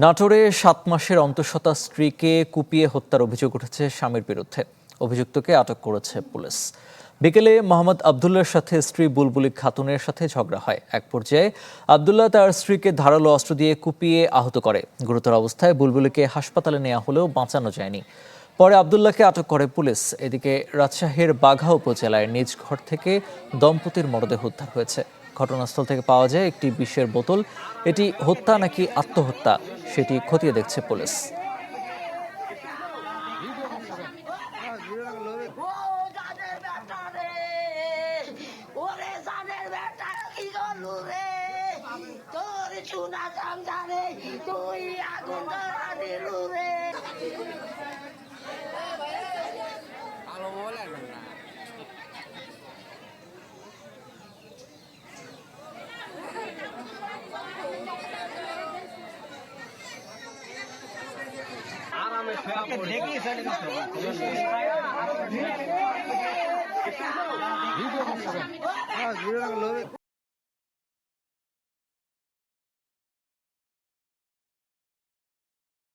নাটোরে ৭ মাসের অন্তঃসত্ত্বা স্ত্রীকে কুপিয়ে হত্যার অভিযোগ উঠেছে স্বামীর বিরুদ্ধে। অভিযুক্তকে আটক করেছে পুলিশ। বিকেলে মোহাম্মদ আবদুল্লার সাথে স্ত্রী বুলবুলি খাতুনের সাথে ঝগড়া হয়। এক পর্যায়ে আবদুল্লাহ তার স্ত্রীকে ধারালো অস্ত্র দিয়ে কুপিয়ে আহত করে। গুরুতর অবস্থায় বুলবুলিকে হাসপাতালে নেওয়া হলেও বাঁচানো যায়নি। পরে আবদুল্লাহকে আটক করে পুলিশ। এদিকে রাজশাহীর বাঘা উপজেলায় নিজ ঘর থেকে দম্পতির মরদেহ উদ্ধার হয়েছে। ঘটনাস্থল থেকে পাওয়া যায় একটি বিষের বোতল। এটি হত্যা নাকি আত্মহত্যা সেটি খতিয়ে দেখছে পুলিশ। দেখি